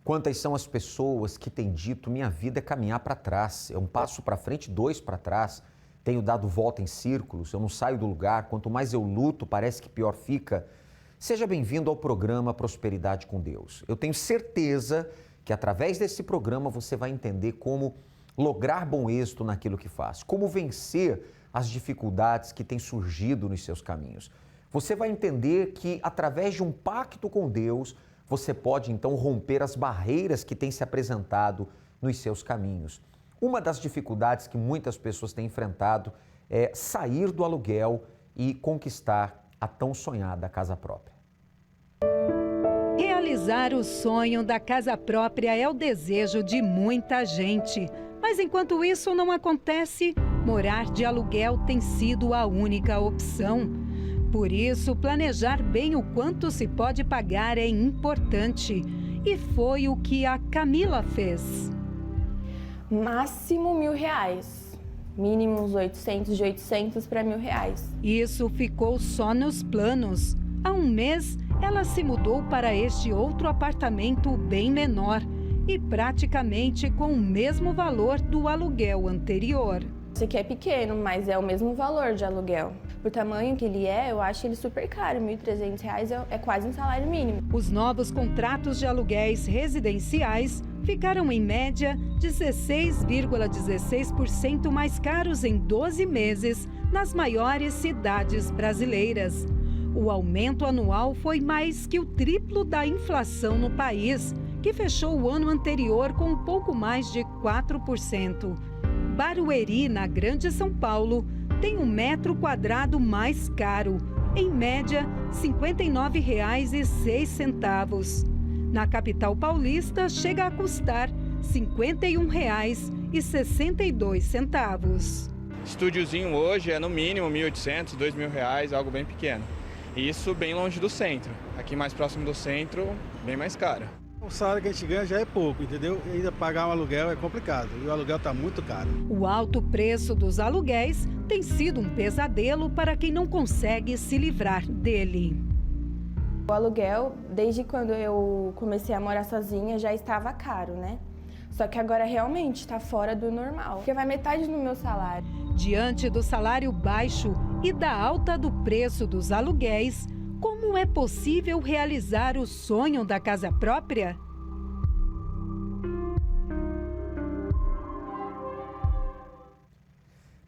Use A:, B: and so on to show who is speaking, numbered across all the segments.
A: Quantas são as pessoas que têm dito, minha vida é caminhar para trás, é um passo para frente, dois para trás, tenho dado volta em círculos, eu não saio do lugar, quanto mais eu luto, parece que pior fica. Seja bem-vindo ao programa Prosperidade com Deus. Eu tenho certeza que através desse programa você vai entender como lograr bom êxito naquilo que faz, como vencer as dificuldades que têm surgido nos seus caminhos. Você vai entender que através de um pacto com Deus, você pode então romper as barreiras que têm se apresentado nos seus caminhos. Uma das dificuldades que muitas pessoas têm enfrentado é sair do aluguel e conquistar a tão sonhada casa própria.
B: Realizar o sonho da casa própria é o desejo de muita gente. Mas enquanto isso não acontece, morar de aluguel tem sido a única opção. Por isso, planejar bem o quanto se pode pagar é importante. E foi o que a Camila fez.
C: Máximo R$1.000. Mínimo uns 800, de 800 para R$1.000.
B: Isso ficou só nos planos. Há um mês, ela se mudou para este outro apartamento bem menor e praticamente com o mesmo valor do aluguel anterior.
C: Esse aqui é pequeno, mas é o mesmo valor de aluguel. Por tamanho que ele é, eu acho ele super caro. R$1.300 é quase um salário mínimo.
B: Os novos contratos de aluguéis residenciais ficaram em média 16,16% mais caros em 12 meses nas maiores cidades brasileiras. O aumento anual foi mais que o triplo da inflação no país, que fechou o ano anterior com um pouco mais de 4%. Barueri, na Grande São Paulo, tem um metro quadrado mais caro, em média R$ 59,06. Na capital paulista, chega a custar R$ 51,62.
D: Estúdiozinho hoje é no mínimo R$1.800, R$2.000, algo bem pequeno. Isso bem longe do centro. Aqui mais próximo do centro, bem mais caro.
E: O salário que a gente ganha já é pouco, entendeu? E ainda pagar um aluguel é complicado. E o aluguel está muito caro.
B: O alto preço dos aluguéis tem sido um pesadelo para quem não consegue se livrar dele.
C: O aluguel, desde quando eu comecei a morar sozinha, já estava caro, né? Só que agora realmente está fora do normal, porque vai metade do meu salário.
B: Diante do salário baixo e da alta do preço dos aluguéis, como é possível realizar o sonho da casa própria?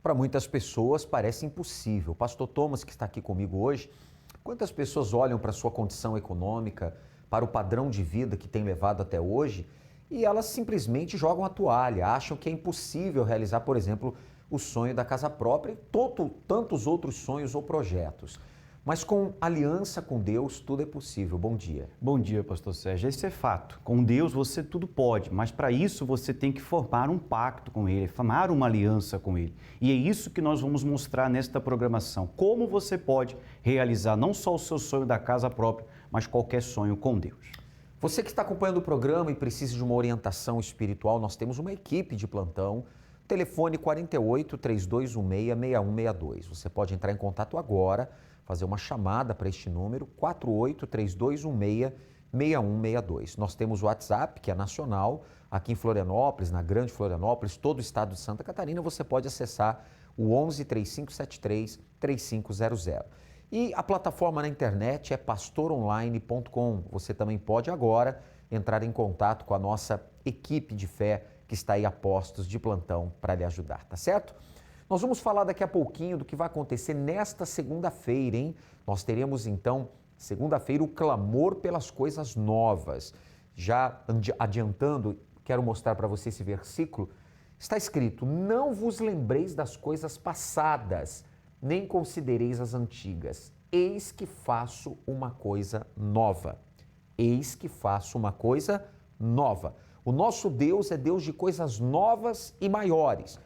A: Para muitas pessoas parece impossível. Pastor Thomas, que está aqui comigo hoje, quantas pessoas olham para a sua condição econômica, para o padrão de vida que tem levado até hoje, e elas simplesmente jogam a toalha, acham que é impossível realizar, por exemplo, o sonho da casa própria e tantos outros sonhos ou projetos. Mas com aliança com Deus, tudo é possível. Bom dia.
F: Bom dia, pastor Sérgio. Esse é fato. Com Deus você tudo pode, mas para isso você tem que formar um pacto com Ele, formar uma aliança com Ele. E é isso que nós vamos mostrar nesta programação. Como você pode realizar não só o seu sonho da casa própria, mas qualquer sonho com Deus.
A: Você que está acompanhando o programa e precisa de uma orientação espiritual, nós temos uma equipe de plantão. Telefone 48 3216 6162. Você pode entrar em contato agora, fazer uma chamada para este número, 48 3216 6162. Nós temos o WhatsApp, que é nacional, aqui em Florianópolis, na Grande Florianópolis, todo o estado de Santa Catarina, você pode acessar o 11 3573 3500. E a plataforma na internet é pastoronline.com. Você também pode agora entrar em contato com a nossa equipe de fé que está aí a postos de plantão para lhe ajudar, tá certo? Nós vamos falar daqui a pouquinho do que vai acontecer nesta segunda-feira, hein? Nós teremos então, segunda-feira, o clamor pelas coisas novas. Já adiantando, quero mostrar para você esse versículo. Está escrito: não vos lembreis das coisas passadas, nem considereis as antigas. Eis que faço uma coisa nova. Eis que faço uma coisa nova. O nosso Deus é Deus de coisas novas e maiores.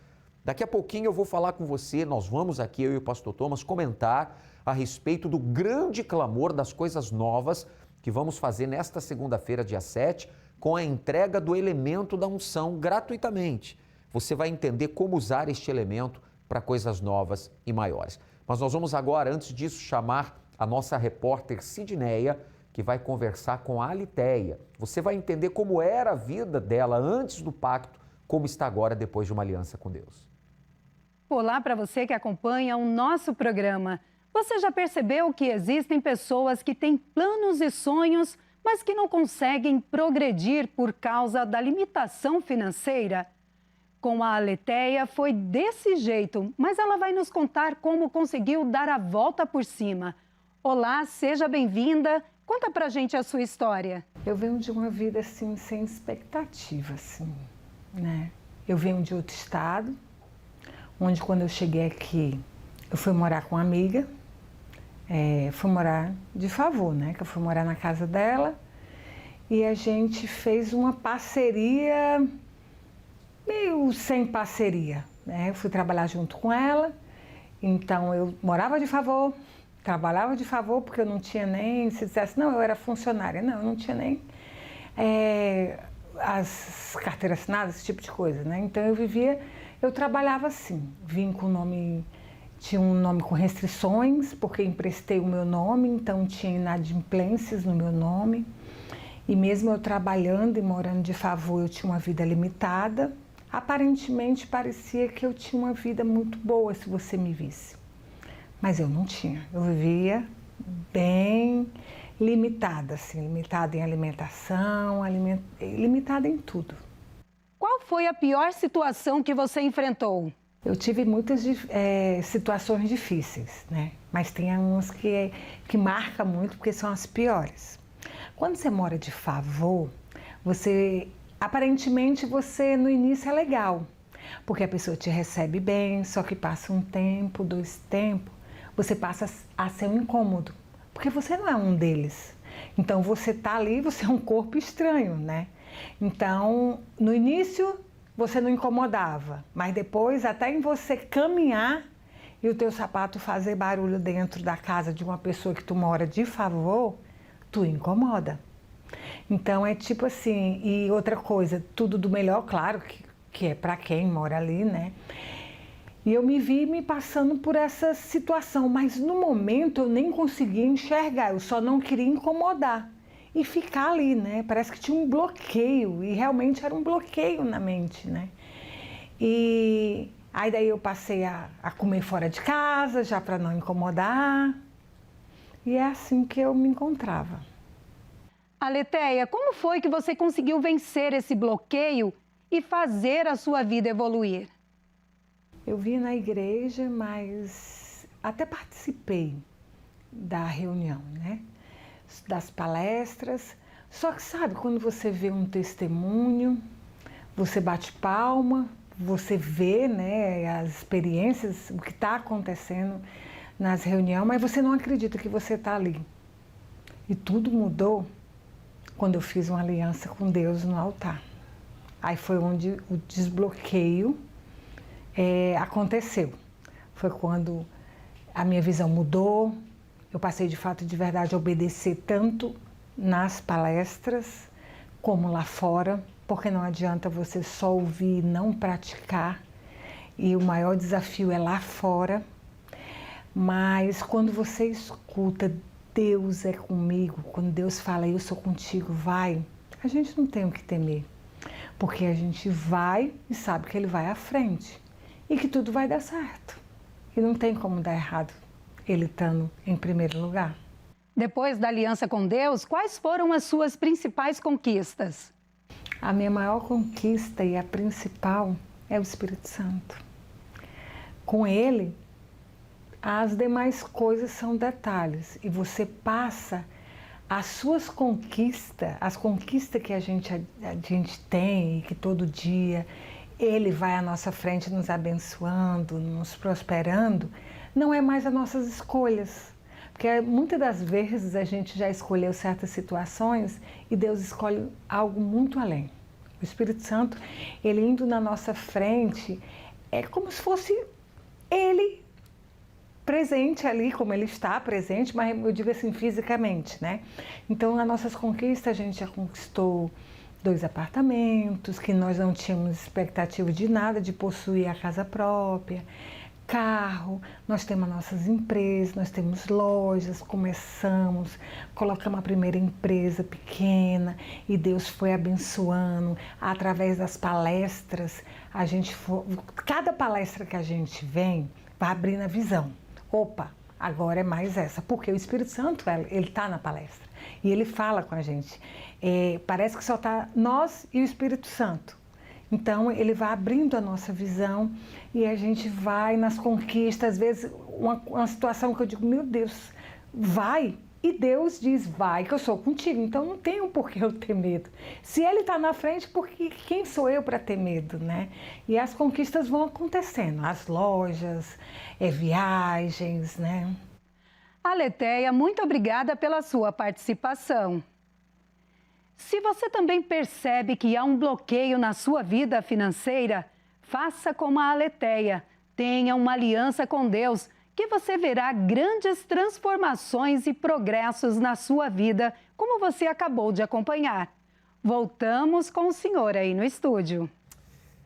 A: Daqui a pouquinho eu vou falar com você, nós vamos aqui, eu e o pastor Thomas, comentar a respeito do grande clamor das coisas novas que vamos fazer nesta segunda-feira, dia 7, com a entrega do elemento da unção gratuitamente. Você vai entender como usar este elemento para coisas novas e maiores. Mas nós vamos agora, antes disso, chamar a nossa repórter Sidneia, que vai conversar com a Alitéia. Você vai entender como era a vida dela antes do pacto, como está agora depois de uma aliança com Deus.
B: Olá para você que acompanha o nosso programa. Você já percebeu que existem pessoas que têm planos e sonhos, mas que não conseguem progredir por causa da limitação financeira? Com a Alitéia foi desse jeito, mas ela vai nos contar como conseguiu dar a volta por cima. Olá, seja bem-vinda. Conta pra gente a sua história.
G: Eu venho de uma vida assim, sem expectativa, assim, né? Eu venho de outro estado, onde quando eu cheguei aqui, eu fui morar com uma amiga, fui morar de favor, né? Que eu fui morar na casa dela e a gente fez uma parceria meio sem parceria, né? Eu fui trabalhar junto com ela, então eu morava de favor, trabalhava de favor, porque eu não tinha nem, se dissesse, não, eu era funcionária, não, eu não tinha nem as carteiras assinadas, esse tipo de coisa, né? Então eu trabalhava assim, vim com o nome, tinha um nome com restrições, porque emprestei o meu nome, então tinha inadimplências no meu nome, e mesmo eu trabalhando e morando de favor, eu tinha uma vida limitada. Aparentemente parecia que eu tinha uma vida muito boa se você me visse. Mas eu não tinha. Eu vivia bem limitada, assim, limitada em alimentação, limitada em tudo.
B: Qual foi a pior situação que você enfrentou?
G: Eu tive muitas situações difíceis, né? Mas tem umas que marcam muito porque são as piores. Quando você mora de favor, aparentemente você no início é legal, porque a pessoa te recebe bem, só que passa um tempo, 2 tempos, você passa a ser um incômodo, porque você não é um deles. Então você tá ali, você é um corpo estranho, né? Então, no início você não incomodava, mas depois até em você caminhar e o teu sapato fazer barulho dentro da casa de uma pessoa que tu mora de favor, tu incomoda. Então é tipo assim, e outra coisa, tudo do melhor, claro, que é para quem mora ali, né? E eu me vi me passando por essa situação, mas no momento eu nem conseguia enxergar, eu só não queria incomodar e ficar ali, né? Parece que tinha um bloqueio, e realmente era um bloqueio na mente, né? E aí daí eu passei a comer fora de casa, já para não incomodar, e é assim que eu me encontrava.
B: Alitéia, como foi que você conseguiu vencer esse bloqueio e fazer a sua vida evoluir?
G: Eu vim na igreja, mas até participei da reunião, né? Das palestras. Só que sabe, quando você vê um testemunho, você bate palma, você vê, né, as experiências, o que está acontecendo nas reuniões, mas você não acredita que você está ali. E tudo mudou quando eu fiz uma aliança com Deus no altar. Aí foi onde o desbloqueio aconteceu. Foi quando a minha visão mudou, eu passei de fato e de verdade a obedecer tanto nas palestras como lá fora, porque não adianta você só ouvir e não praticar, e o maior desafio é lá fora. Mas quando você escuta Deus é comigo, quando Deus fala eu sou contigo, vai, a gente não tem o que temer, porque a gente vai e sabe que Ele vai à frente e que tudo vai dar certo. E não tem como dar errado, Ele estando em primeiro lugar.
B: Depois da aliança com Deus, quais foram as suas principais conquistas?
G: A minha maior conquista e a principal é o Espírito Santo. Com Ele, as demais coisas são detalhes e você passa as suas conquistas, as conquistas que a gente tem e que todo dia Ele vai à nossa frente nos abençoando, nos prosperando, não é mais as nossas escolhas. Porque muitas das vezes a gente já escolheu certas situações e Deus escolhe algo muito além. O Espírito Santo, Ele indo na nossa frente, é como se fosse Ele presente ali, como Ele está presente, mas eu digo assim, fisicamente, né? Então, nas nossas conquistas, a gente já conquistou 2 apartamentos, que nós não tínhamos expectativa de nada, de possuir a casa própria. carro, nós temos nossas empresas, nós temos lojas, colocamos a primeira empresa pequena e Deus foi abençoando através das palestras. Cada palestra que a gente vem vai abrindo a visão. Opa, agora é mais essa, porque o Espírito Santo, ele está na palestra e ele fala com a gente. Parece que só está nós e o Espírito Santo. Então, ele vai abrindo a nossa visão e a gente vai nas conquistas. Às vezes, uma situação que eu digo, meu Deus, vai. E Deus diz, vai, que eu sou contigo. Então, não tenho por que eu ter medo. Se Ele está na frente, porque quem sou eu para ter medo, né? E as conquistas vão acontecendo. As lojas, viagens, né?
B: Aletheia, muito obrigada pela sua participação. Se você também percebe que há um bloqueio na sua vida financeira, faça como a Aletheia, tenha uma aliança com Deus, que você verá grandes transformações e progressos na sua vida, como você acabou de acompanhar. Voltamos com o senhor aí no estúdio.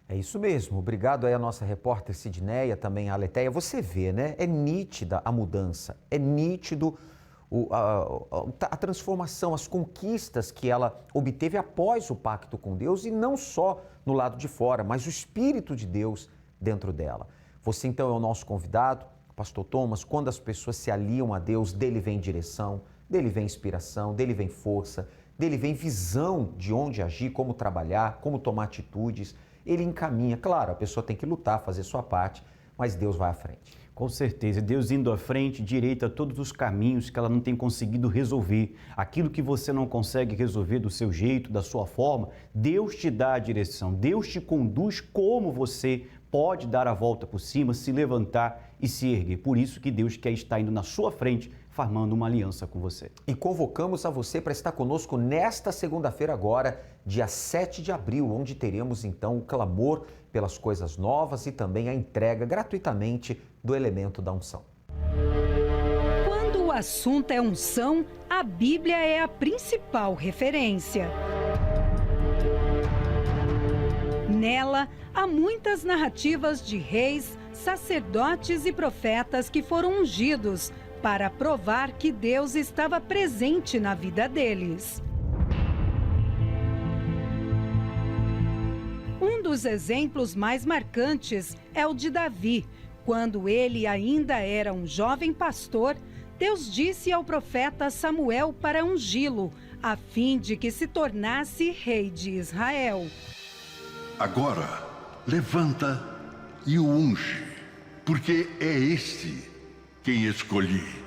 A: É isso mesmo. Obrigado aí a nossa repórter Sidneia, também a Aletheia. Você vê, né? É nítida a mudança, é nítido a transformação, as conquistas que ela obteve após o pacto com Deus, e não só no lado de fora, mas o Espírito de Deus dentro dela. Você então é o nosso convidado, Pastor Thomas. Quando as pessoas se aliam a Deus, dele vem direção, dele vem inspiração, dele vem força, dele vem visão de onde agir, como trabalhar, como tomar atitudes. Ele encaminha, claro, a pessoa tem que lutar, fazer sua parte, mas Deus vai à frente.
F: Com certeza, Deus indo à frente, direita todos os caminhos que ela não tem conseguido resolver. Aquilo que você não consegue resolver do seu jeito, da sua forma, Deus te dá a direção, Deus te conduz como você pode dar a volta por cima, se levantar e se erguer. Por isso que Deus quer estar indo na sua frente, formando uma aliança com você.
A: E convocamos a você para estar conosco nesta segunda-feira agora, dia 7 de abril, onde teremos então o clamor pelas coisas novas e também a entrega gratuitamente do elemento da unção.
B: Quando o assunto é unção, a Bíblia é a principal referência. Nela, há muitas narrativas de reis, sacerdotes e profetas que foram ungidos para provar que Deus estava presente na vida deles. Um dos exemplos mais marcantes é o de Davi. Quando ele ainda era um jovem pastor, Deus disse ao profeta Samuel para ungí-lo, a fim de que se tornasse rei de Israel.
H: Agora, levanta e o unge, porque é este quem escolhi.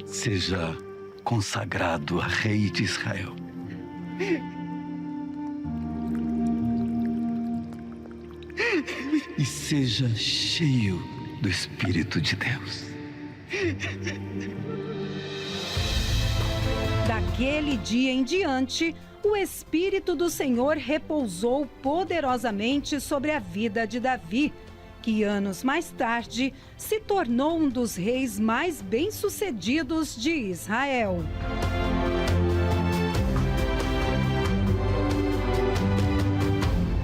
H: Seja consagrado a rei de Israel. E seja cheio do Espírito de Deus.
B: Daquele dia em diante, o Espírito do Senhor repousou poderosamente sobre a vida de Davi, que anos mais tarde se tornou um dos reis mais bem-sucedidos de Israel.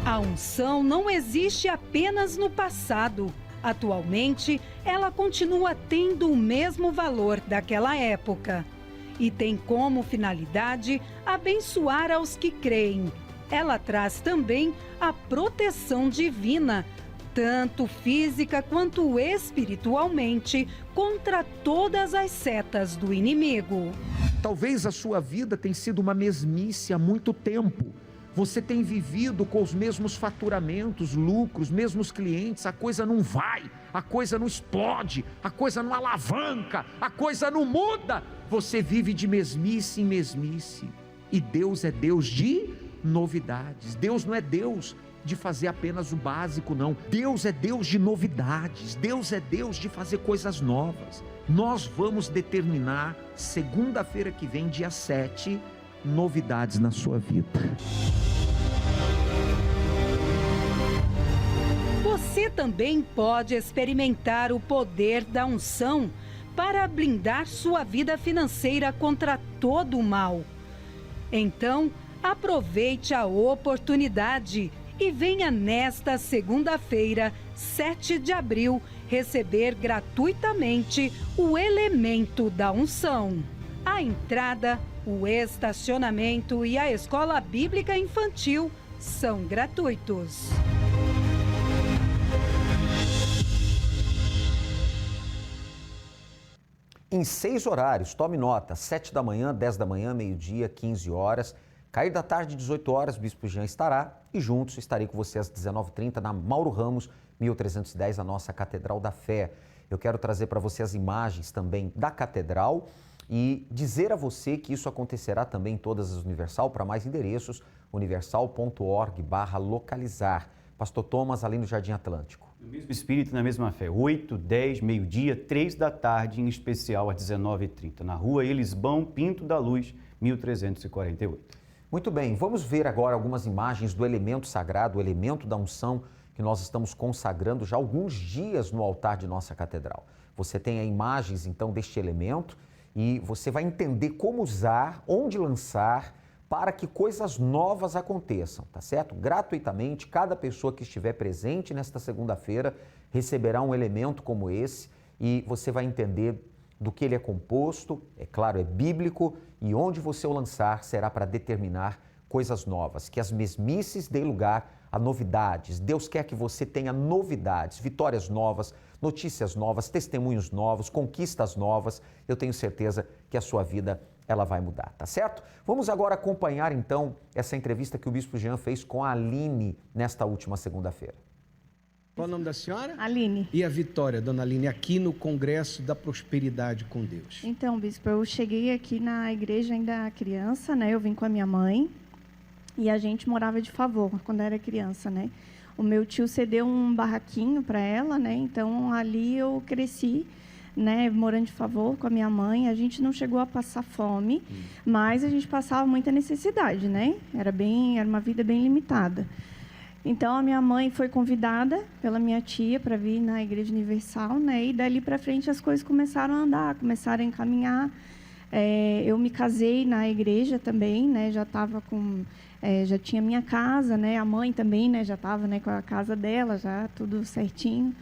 B: A unção não existe apenas no passado. Atualmente, ela continua tendo o mesmo valor daquela época. E tem como finalidade abençoar aos que creem. Ela traz também a proteção divina, tanto física quanto espiritualmente, contra todas as setas do inimigo.
I: Talvez a sua vida tenha sido uma mesmice há muito tempo. Você tem vivido com os mesmos faturamentos, lucros, mesmos clientes, a coisa não vai, a coisa não explode, a coisa não alavanca, a coisa não muda. Você vive de mesmice em mesmice. E Deus é Deus de novidades. Deus não é Deus de fazer apenas o básico, não. Deus é Deus de novidades. Deus é Deus de fazer coisas novas. Nós vamos determinar, segunda-feira que vem, dia 7, novidades na sua vida.
B: Você Você também pode experimentar o poder da unção para blindar sua vida financeira contra todo o mal. Então, aproveite a oportunidade e venha nesta segunda-feira, 7 de abril, receber gratuitamente o elemento da unção. A entrada, o estacionamento e a escola bíblica infantil são gratuitos.
A: Em 6 horários, tome nota, 7 da manhã, 10 da manhã, meio-dia, 15 horas. Cair da tarde, 18 horas, Bispo Jean estará e juntos estarei com você às 19h30 na Mauro Ramos, 1310, a nossa Catedral da Fé. Eu quero trazer para você as imagens também da Catedral e dizer a você que isso acontecerá também em todas as Universal. Para mais endereços, universal.org/localizar. Pastor Thomas, ali no Jardim Atlântico.
F: No mesmo espírito, na mesma fé, 8, 10, meio-dia, 3 da tarde, em especial às 19h30, na rua Elisbão Pinto da Luz, 1348.
A: Muito bem, vamos ver agora algumas imagens do elemento sagrado, o elemento da unção que nós estamos consagrando já há alguns dias no altar de nossa catedral. Você tem aí imagens então deste elemento e você vai entender como usar, onde lançar, para que coisas novas aconteçam, tá certo? Gratuitamente, cada pessoa que estiver presente nesta segunda-feira receberá um elemento como esse e você vai entender do que ele é composto, é claro, é bíblico, e onde você o lançar será para determinar coisas novas, que as mesmices deem lugar a novidades. Deus quer que você tenha novidades, vitórias novas, notícias novas, testemunhos novos, conquistas novas. Eu tenho certeza que a sua vida ela vai mudar, tá certo? Vamos agora acompanhar então essa entrevista que o Bispo Jean fez com a Aline nesta última segunda-feira.
J: Qual o nome da senhora?
K: Aline.
J: E a Vitória, dona Aline, aqui no Congresso da Prosperidade com Deus?
K: Então, bispo, eu cheguei aqui na igreja ainda criança, né? Eu vim com a minha mãe e a gente morava de favor quando era criança, né? O meu tio cedeu um barraquinho para ela, né? Então, ali eu cresci, né? Morando de favor com a minha mãe. A gente não chegou a passar fome, mas a gente passava muita necessidade, né? Era uma vida bem limitada. Então, a minha mãe foi convidada pela minha tia para vir na Igreja Universal, né? E dali para frente as coisas começaram a andar, começaram a encaminhar. Eu me casei na igreja também, né? Já estava já tinha minha casa, né? A mãe também, né? Já estava, né, com a casa dela, já tudo certinho.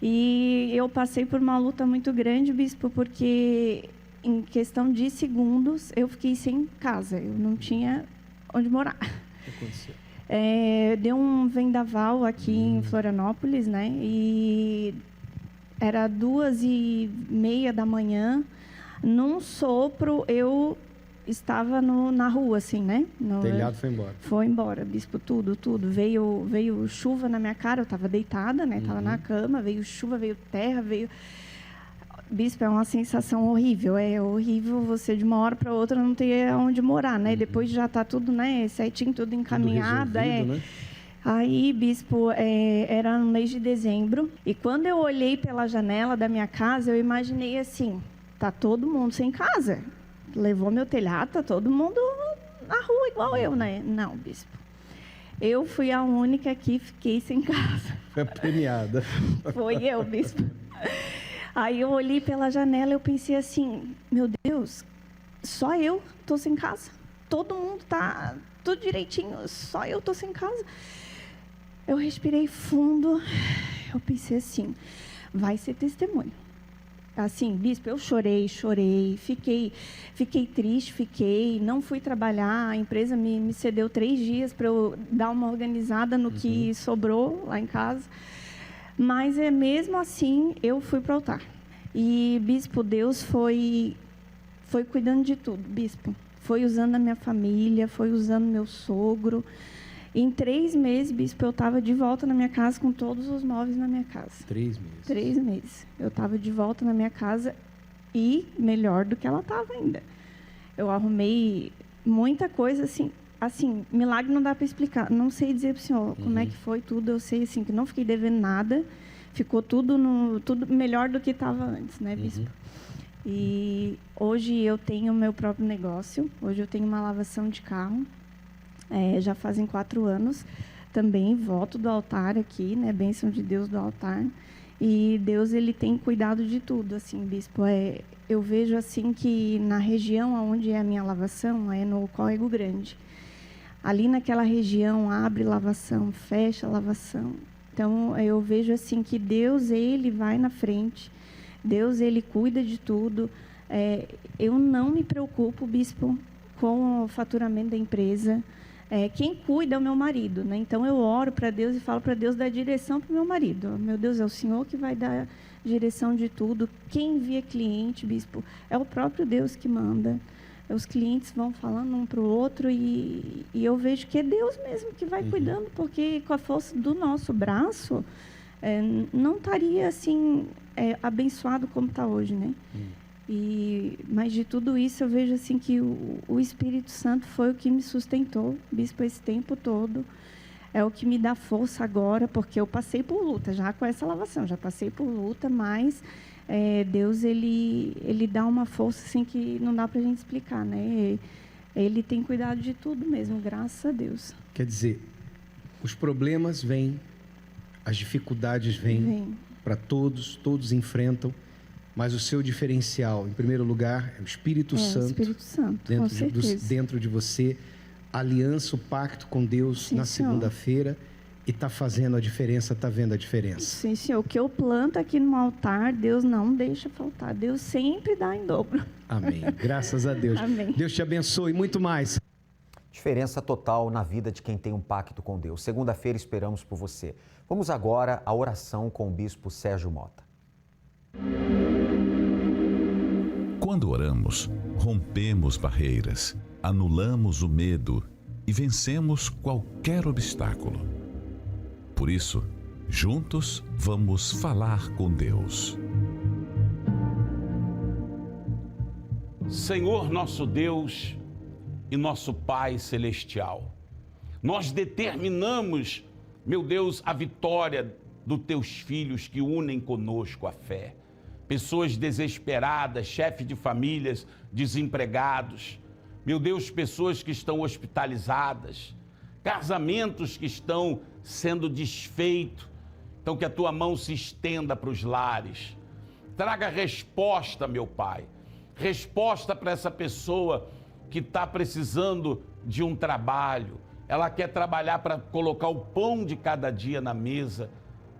K: E eu passei por uma luta muito grande, bispo, porque em questão de segundos eu fiquei sem casa, eu não tinha onde morar. O
J: que aconteceu?
K: Deu um vendaval aqui em Florianópolis, né? E era 2h30 da manhã. Num sopro, eu estava na rua, assim, né?
J: O telhado foi embora.
K: Foi embora, bispo, tudo. Veio chuva na minha cara, eu estava deitada, né? Estava na cama, veio chuva, veio terra, Bispo, é uma sensação horrível. É horrível você, de uma hora para outra, não ter onde morar, né? Depois já está tudo, né, certinho, tudo encaminhado.
J: Tudo resolvido, né?
K: Aí, bispo, era no mês de dezembro. E quando eu olhei pela janela da minha casa, eu imaginei assim, tá todo mundo sem casa. Levou meu telhado, tá todo mundo na rua, igual eu, né? Não, bispo. Eu fui a única que fiquei sem casa.
J: Foi premiada.
K: Foi eu, bispo. Aí eu olhei pela janela e eu pensei assim, meu Deus, só eu tô sem casa. Todo mundo tá tudo direitinho, só eu tô sem casa. Eu respirei fundo, eu pensei assim, vai ser testemunho. Assim, bispo, eu chorei, fiquei triste, não fui trabalhar, a empresa me cedeu 3 dias para eu dar uma organizada no que sobrou lá em casa. Mas mesmo assim, eu fui para o altar. E, bispo, Deus foi cuidando de tudo, bispo. Foi usando a minha família, foi usando meu sogro. Em 3 meses, bispo, eu estava de volta na minha casa com todos os móveis na minha casa.
J: 3 meses?
K: 3 meses. Eu estava de volta na minha casa e melhor do que ela estava ainda. Eu arrumei muita coisa, assim, milagre não dá para explicar. Não sei dizer para o senhor como é que foi tudo. Eu sei, assim, que não fiquei devendo nada. Ficou tudo melhor do que estava antes, né, bispo? E hoje eu tenho o meu próprio negócio. Hoje eu tenho uma lavação de carro. Já fazem 4 anos. também voto do altar aqui, né? Bênção de Deus do altar. E Deus, ele tem cuidado de tudo, assim, bispo. Eu vejo, assim, que na região onde é a minha lavação, é no Córrego Grande. Ali naquela região, abre lavação, fecha lavação. Então, eu vejo, assim, que Deus, ele vai na frente. Deus, ele cuida de tudo. Eu não me preocupo, bispo, com o faturamento da empresa. Quem cuida é o meu marido, né? Então, eu oro para Deus e falo para Deus dar direção para o meu marido. Meu Deus, é o Senhor que vai dar direção de tudo. Quem envia cliente, bispo, é o próprio Deus que manda. Os clientes vão falando um para o outro e eu vejo que é Deus mesmo que vai cuidando, porque com a força do nosso braço, não estaria assim abençoado como está hoje, né? Mas de tudo isso eu vejo assim que o Espírito Santo foi o que me sustentou, bispo, esse tempo todo. É o que me dá força agora, porque eu passei por luta já com essa lavação, já passei por luta, mas Deus, ele dá uma força assim que não dá para a gente explicar, né? Ele tem cuidado de tudo mesmo, graças a Deus.
J: Quer dizer, os problemas vêm, as dificuldades vêm para todos enfrentam, mas o seu diferencial, em primeiro lugar, é o Espírito Santo. O Espírito Santo, dentro de você, a aliança, o pacto com Deus. Sim, na segunda-feira. E está fazendo a diferença, está vendo a diferença. Sim, Senhor. O que eu planto aqui no altar, Deus não deixa faltar. Deus sempre dá em dobro. Amém. Graças a Deus. Amém. Deus te abençoe e muito mais.
A: Diferença total na vida de quem tem um pacto com Deus. Segunda-feira esperamos por você. Vamos agora à oração com o bispo Sérgio Mota.
L: Quando oramos, rompemos barreiras, anulamos o medo e vencemos qualquer obstáculo. Por isso, juntos vamos falar com Deus.
M: Senhor nosso Deus e nosso Pai Celestial, nós determinamos, meu Deus, a vitória dos teus filhos que unem conosco a fé. Pessoas desesperadas, chefes de famílias, desempregados, meu Deus, pessoas que estão hospitalizadas, casamentos que estão sendo desfeitos. Então que a tua mão se estenda para os lares. Traga resposta, meu Pai. Resposta para essa pessoa que está precisando de um trabalho. Ela quer trabalhar para colocar o pão de cada dia na mesa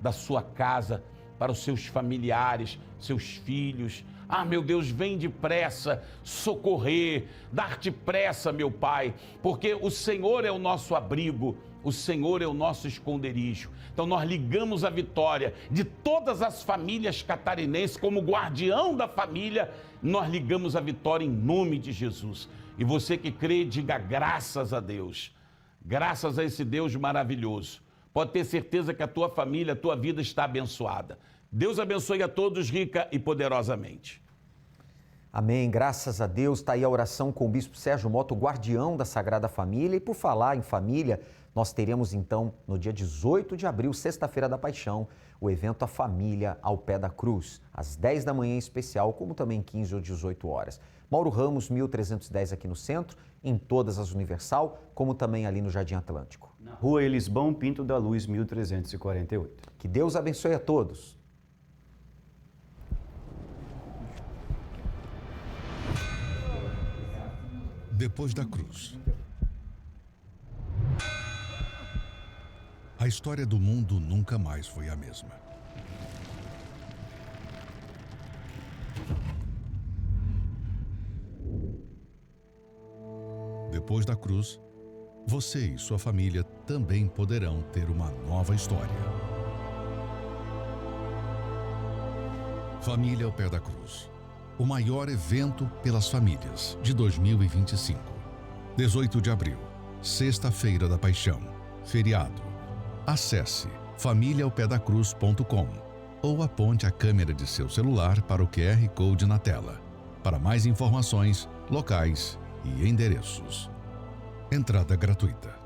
M: da sua casa, para os seus familiares, seus filhos. Ah, meu Deus, vem depressa socorrer, dar-te pressa, meu Pai, porque o Senhor é o nosso abrigo, o Senhor é o nosso esconderijo. Então nós ligamos a vitória de todas as famílias catarinenses, como guardião da família, nós ligamos a vitória em nome de Jesus. E você que crê, diga graças a Deus, graças a esse Deus maravilhoso. Pode ter certeza que a tua família, a tua vida está abençoada. Deus abençoe a todos rica e poderosamente.
A: Amém, graças a Deus. Está aí a oração com o bispo Sérgio Mota, o guardião da Sagrada Família. E por falar em família, nós teremos então, no dia 18 de abril, sexta-feira da Paixão, o evento A Família ao Pé da Cruz, às 10 da manhã em especial, como também 15 ou 18 horas. Mauro Ramos, 1310 aqui no centro, em todas as Universal, como também ali no Jardim Atlântico.
F: Na Rua Elisbão Pinto da Luz, 1348.
A: Que Deus abençoe a todos.
N: Depois da cruz. A história do mundo nunca mais foi a mesma. Depois da cruz, você e sua família também poderão ter uma nova história. Família ao Pé da Cruz. O maior evento pelas famílias de 2025. 18 de abril, sexta-feira da Paixão, feriado. Acesse familiaaopedacruz.com ou aponte a câmera de seu celular para o QR Code na tela. Para mais informações, locais e endereços. Entrada gratuita.